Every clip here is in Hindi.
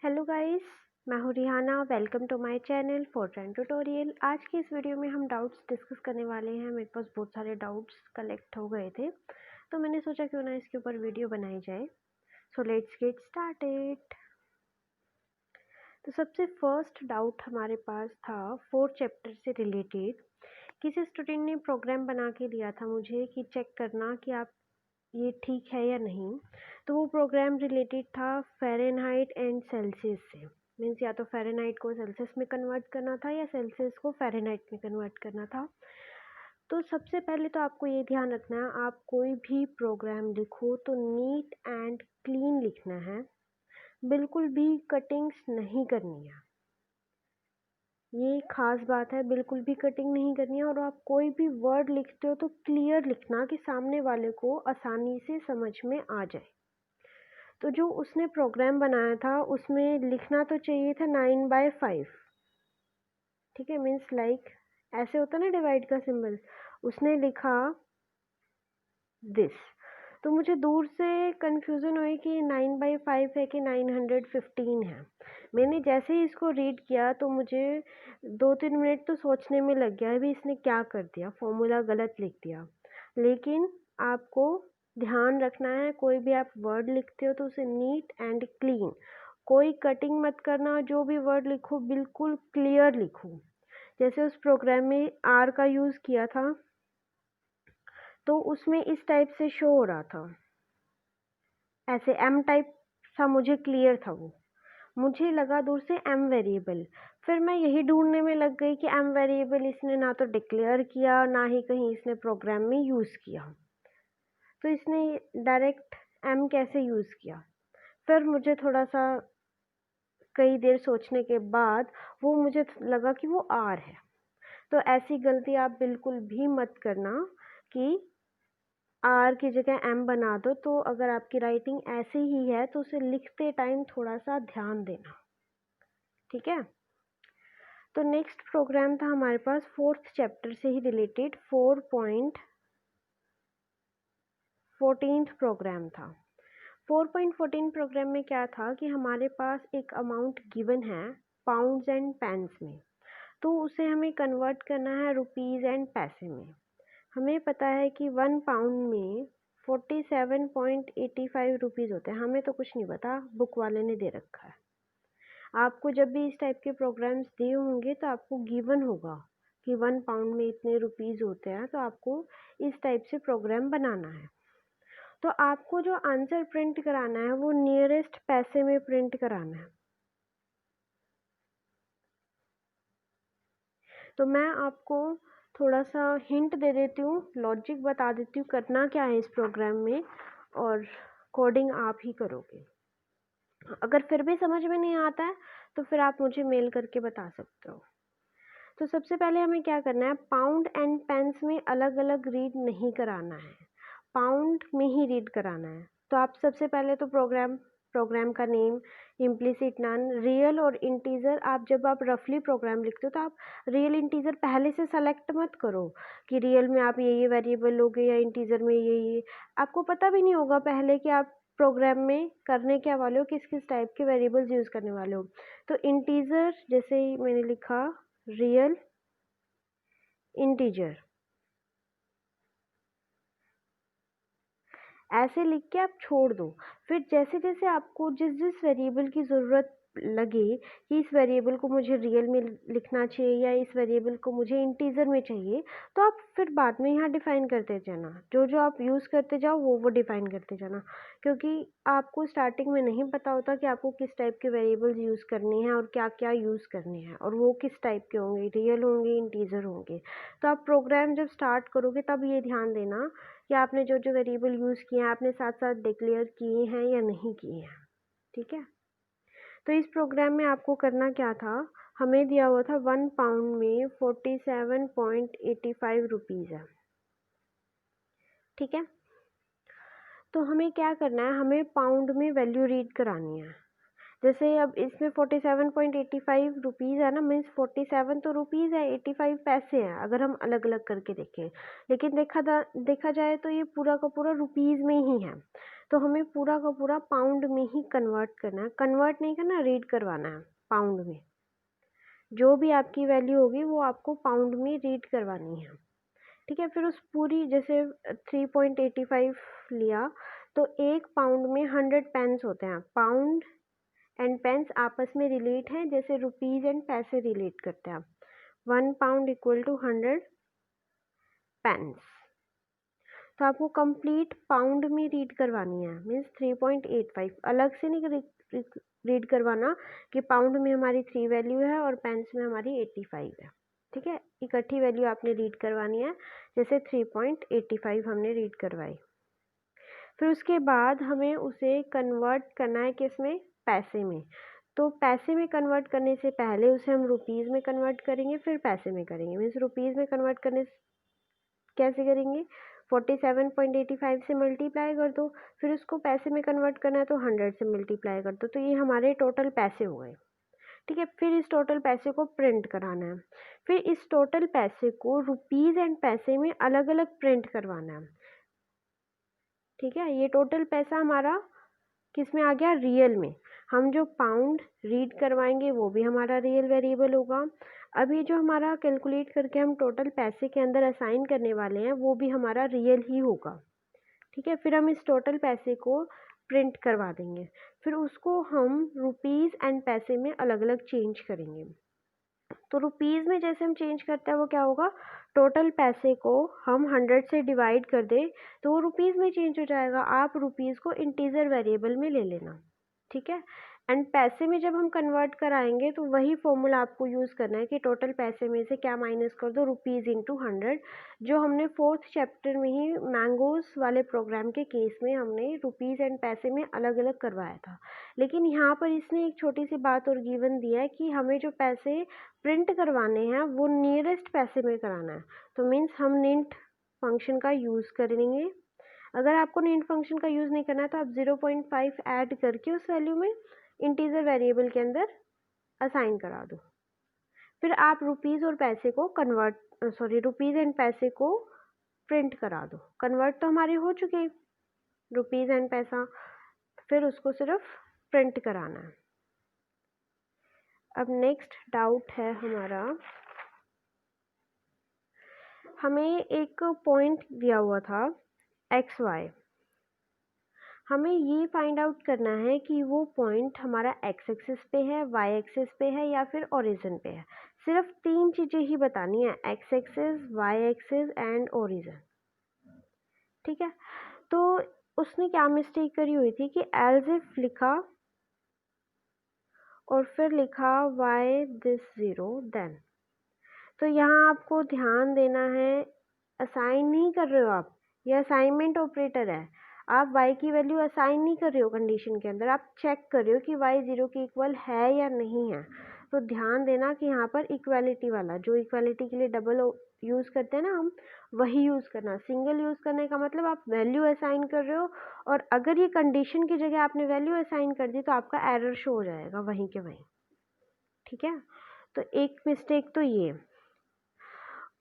हेलो गाइस, मैं हूँ Rihana. Welcome to my channel for trend tutorial. आज की इस वीडियो में हम डाउट्स डिस्कस करने वाले हैं। मेरे पास बहुत सारे डाउट्स कलेक्ट हो गए थे, तो मैंने सोचा क्यों ना इसके ऊपर वीडियो बनाई जाए। So let's get started. तो सबसे फर्स्ट डाउट हमारे पास था 4th चैप्टर से रिलेटेड। किसी स्टूडेंट ने प्रोग्राम बना के दिया था मुझे कि चेक करना कि आप ये ठीक है या नहीं। तो वो प्रोग्राम रिलेटेड था फ़ारेनहाइट एंड सेल्सियस से। मीन्स या तो फ़ारेनहाइट को सेल्सियस में कन्वर्ट करना था या सेल्सियस को फ़ारेनहाइट में कन्वर्ट करना था। तो सबसे पहले तो आपको ये ध्यान रखना है, आप कोई भी प्रोग्राम लिखो तो नीट एंड क्लीन लिखना है। बिल्कुल भी कटिंग्स नहीं करनी है, ये खास बात है। बिल्कुल भी कटिंग नहीं करनी है। और आप कोई भी वर्ड लिखते हो तो क्लियर लिखना कि सामने वाले को आसानी से समझ में आ जाए। तो जो उसने प्रोग्राम बनाया था उसमें लिखना तो चाहिए था 9/5। ठीक है, मीन्स लाइक ऐसे होता ना डिवाइड का सिंबल, उसने लिखा दिस। तो मुझे दूर से कंफ्यूजन हुई कि 9/5 है कि 915 है। मैंने जैसे ही इसको रीड किया तो मुझे 2-3 मिनट तो सोचने में लग गया अभी इसने क्या कर दिया, फॉर्मूला गलत लिख दिया। लेकिन आपको ध्यान रखना है, कोई भी आप वर्ड लिखते हो तो उसे नीट एंड क्लीन, कोई कटिंग मत करना। जो भी वर्ड लिखो बिल्कुल क्लियर लिखो। जैसे उस प्रोग्राम में आर का यूज़ किया था तो उसमें इस टाइप से शो हो रहा था, ऐसे एम टाइप सा। मुझे क्लियर था वो, मुझे लगा दूर से एम वेरिएबल। फिर मैं यही ढूंढने में लग गई कि एम वेरिएबल इसने ना तो डिक्लेयर किया ना ही कहीं इसने प्रोग्राम में यूज़ किया, तो इसने डायरेक्ट एम कैसे यूज़ किया। फिर मुझे थोड़ा सा कई देर सोचने के बाद वो मुझे लगा कि वो आर है। तो ऐसी गलती आप बिल्कुल भी मत करना कि आर की जगह एम बना दो। तो अगर आपकी राइटिंग ऐसी ही है तो उसे लिखते टाइम थोड़ा सा ध्यान देना, ठीक है। तो नेक्स्ट प्रोग्राम था हमारे पास 4th चैप्टर से ही रिलेटेड 4.14 प्रोग्राम था। 4.14 प्रोग्राम में क्या था कि हमारे पास एक अमाउंट गिवन है पाउंड्स एंड पेंस में, तो उसे हमें कन्वर्ट करना है रुपीज़ एंड पैसे में। हमें पता है कि 1 पाउंड में 47.85 रुपीज़ होते हैं। हमें तो कुछ नहीं पता, बुक वाले ने दे रखा है। आपको जब भी इस टाइप के प्रोग्राम्स दिए होंगे तो आपको गिवन होगा कि 1 पाउंड में इतने रुपीज़ होते हैं, तो आपको इस टाइप से प्रोग्राम बनाना है। तो आपको जो आंसर प्रिंट कराना है वो नियरेस्ट पैसे में प्रिंट कराना है। तो मैं आपको थोड़ा सा हिंट दे देती हूँ, लॉजिक बता देती हूँ करना क्या है इस प्रोग्राम में, और कोडिंग आप ही करोगे। अगर फिर भी समझ में नहीं आता है तो फिर आप मुझे मेल करके बता सकते हो। तो सबसे पहले हमें क्या करना है, पाउंड एंड पेंस में अलग अलग रीड नहीं कराना है, पाउंड में ही रीड कराना है। तो आप सबसे पहले तो प्रोग्राम का नेम, इम्प्लिसिट नन, रियल और इंटीजर। आप जब आप रफली प्रोग्राम लिखते हो तो आप रियल इंटीजर पहले से सेलेक्ट मत करो कि रियल में आप ये वेरिएबल लोगे या इंटीजर में ये। आपको पता भी नहीं होगा पहले कि आप प्रोग्राम में करने क्या वाले हो, किस किस टाइप के वेरिएबल्स यूज़ करने वाले हो। तो इंटीजर जैसे ही मैंने लिखा, रियल, इंटीजर, ऐसे लिख के आप छोड़ दो। फिर जैसे जैसे आपको जिस जिस वेरिएबल की ज़रूरत लगे कि इस वेरिएबल को मुझे रियल में लिखना चाहिए या इस वेरिएबल को मुझे इंटीजर में चाहिए, तो आप फिर बाद में यहाँ डिफ़ाइन करते जाना। जो जो आप यूज़ करते जाओ वो डिफ़ाइन करते जाना, क्योंकि आपको स्टार्टिंग में नहीं पता होता कि आपको किस टाइप के वेरिएबल्स यूज़ करने हैं और क्या क्या यूज़ करने हैं, और वो किस टाइप के होंगे, रियल होंगे, इंटीजर होंगे। तो आप प्रोग्राम जब स्टार्ट करोगे तब ये ध्यान देना कि आपने जो जो वेरिएबल यूज़ किए हैं आपने साथ साथ डिक्लेयर किए हैं या नहीं किए हैं, ठीक है। तो इस प्रोग्राम में आपको करना क्या था, हमें दिया हुआ था 1 पाउंड में 47.85 रुपीज़ है, ठीक है। तो हमें क्या करना है, हमें पाउंड में वैल्यू रीड करानी है। जैसे अब इसमें 47.85 रुपीज़ है ना, मीन्स 47 तो रुपीज़ है, 85 पैसे हैं अगर हम अलग अलग करके देखें। लेकिन देखा जाए तो ये पूरा का पूरा रुपीज़ में ही है। तो हमें पूरा का पूरा पाउंड में ही कन्वर्ट करना है, कन्वर्ट नहीं करना, रीड करवाना है पाउंड में। जो भी आपकी वैल्यू होगी वो आपको पाउंड में रीड करवानी है, ठीक है। फिर उस पूरी, जैसे 3.85 लिया तो एक पाउंड में 100 पेन्स होते हैं। पाउंड एंड पेन्स आपस में रिलेट हैं, जैसे रुपीज़ एंड पैसे रिलेट करते हैं। 1 पाउंड इक्वल टू 100 पेन्स। तो आपको कंप्लीट पाउंड में रीड करवानी है, मीन्स 3.85। अलग से नहीं रीड करवाना कि पाउंड में हमारी 3 वैल्यू है और पेन्स में हमारी 85 है, ठीक है। इकट्ठी वैल्यू आपने रीड करवानी है, जैसे 3.85 हमने रीड करवाई। फिर उसके बाद हमें उसे कन्वर्ट करना है किस में, पैसे में। तो पैसे में कन्वर्ट करने से पहले उसे हम रुपीज़ में कन्वर्ट करेंगे, फिर पैसे में करेंगे। मीन्स रुपीज़ में कन्वर्ट करने कैसे करेंगे, 47.85 से मल्टीप्लाई कर दो, फिर उसको पैसे में कन्वर्ट करना है तो 100 से मल्टीप्लाई कर दो। तो ये हमारे टोटल पैसे हो गए, ठीक है। फिर इस टोटल पैसे को प्रिंट कराना है। फिर इस टोटल पैसे को रुपीज़ एंड पैसे में अलग अलग प्रिंट करवाना है, ठीक है। ये टोटल पैसा हमारा किस में आ गया, रियल में। हम जो पाउंड रीड करवाएंगे वो भी हमारा रियल वेरिएबल होगा। अब ये जो हमारा कैलकुलेट करके हम टोटल पैसे के अंदर असाइन करने वाले हैं वो भी हमारा रियल ही होगा, ठीक है। फिर हम इस टोटल पैसे को प्रिंट करवा देंगे, फिर उसको हम रुपीज़ एंड पैसे में अलग अलग चेंज करेंगे। तो रुपीज़ में जैसे हम चेंज करते हैं वो क्या होगा, टोटल पैसे को हम 100 से डिवाइड कर दें तो वो रुपीज़ में चेंज हो जाएगा। आप रुपीज़ को इंटीजर वेरिएबल में ले लेना, ठीक है। एंड पैसे में जब हम कन्वर्ट कराएंगे तो वही फॉर्मूला आपको यूज़ करना है कि टोटल पैसे में से क्या माइनस कर दो, रुपीज़ इंटू 100, जो हमने 4th चैप्टर में ही मैंगोज़ वाले प्रोग्राम के केस में हमने रुपीज़ एंड पैसे में अलग अलग करवाया था। लेकिन यहाँ पर इसने एक छोटी सी बात और गिवन दिया है कि हमें जो पैसे प्रिंट करवाने हैं वो नियरेस्ट पैसे में कराना है। तो मीन्स हम निंट फंक्शन का यूज़ करेंगे। अगर आपको निंट फंक्शन का यूज़ नहीं करना है तो आप 0.5 ऐड करके उस वैल्यू में इंटीजर वेरिएबल के अंदर असाइन करा दो। फिर आप रुपीज़ और पैसे को रुपीज़ एंड पैसे को प्रिंट करा दो। कन्वर्ट तो हमारे हो चुके रुपीज़ एंड पैसा, फिर उसको सिर्फ प्रिंट कराना है। अब नेक्स्ट डाउट है हमारा, हमें एक पॉइंट दिया हुआ था XY, हमें ये फाइंड आउट करना है कि वो पॉइंट हमारा एक्स एक्सिस पे है, वाई एक्सिस पे है या फिर ओरिजिन पे है। सिर्फ 3 चीज़ें ही बतानी है, x axis, y axis and origin, ठीक है। तो उसने क्या मिस्टेक करी हुई थी कि एज इफ लिखा और फिर लिखा वाई दिस 0 देन। तो यहाँ आपको ध्यान देना है, असाइन नहीं कर रहे हो आप, ये असाइनमेंट ऑपरेटर है। आप y की वैल्यू असाइन नहीं कर रहे हो कंडीशन के अंदर, आप चेक कर रहे हो कि y 0 के इक्वल है या नहीं है। तो ध्यान देना कि यहाँ पर इक्वालिटी वाला, जो इक्वालिटी के लिए डबल यूज़ करते हैं ना हम, वही यूज़ करना। सिंगल यूज़ करने का मतलब आप वैल्यू असाइन कर रहे हो, और अगर ये कंडीशन की जगह आपने वैल्यू असाइन कर दी तो आपका एरर शो हो जाएगा वहीं के वहीं, ठीक है। तो एक मिस्टेक तो ये,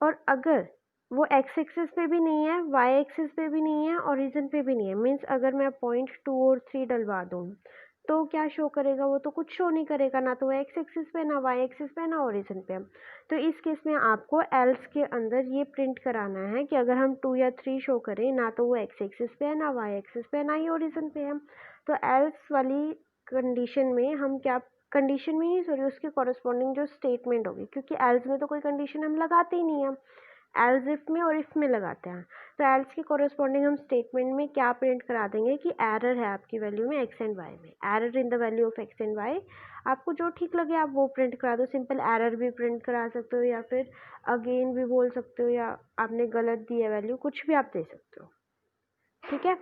और अगर वो एक्स एक्सिस पे भी नहीं है, वाई एक्सिस पे भी नहीं है, ओरिजिन पे भी नहीं है, मीन्स अगर मैं पॉइंट 2 और 3 डलवा दूँ तो क्या शो करेगा, वो तो कुछ शो नहीं करेगा, ना तो वो एक्स एक्सिस पे, ना वाई एक्सिस पे, ना ओरिजिन पे। तो इस केस में आपको एल्स के अंदर ये प्रिंट कराना है कि अगर हम 2 या 3 शो करें, ना तो वो एक्स एक्सिस पे है, ना वाई एक्सिस पे है, ना ही ओरिजिन पे है। तो एल्स वाली कंडीशन में हम क्या, कंडीशन में ही सॉरी उसके कॉरस्पॉन्डिंग जो स्टेटमेंट होगी, क्योंकि एल्स में तो कोई कंडीशन हम लगाते ही नहीं है, एल्स इफ में और इफ में लगाते हैं। तो एल्स के कॉरस्पॉन्डिंग हम स्टेटमेंट में क्या प्रिंट करा देंगे कि एरर है आपकी वैल्यू में एक्स एंड वाई में, error in the value of x and y. आपको जो ठीक लगे आप वो प्रिंट करा दो, सिंपल एरर भी प्रिंट करा सकते हो, या फिर अगेन भी बोल सकते हो, या आपने गलत दी है वैल्यू, कुछ भी आप दे सकते हो, ठीक है।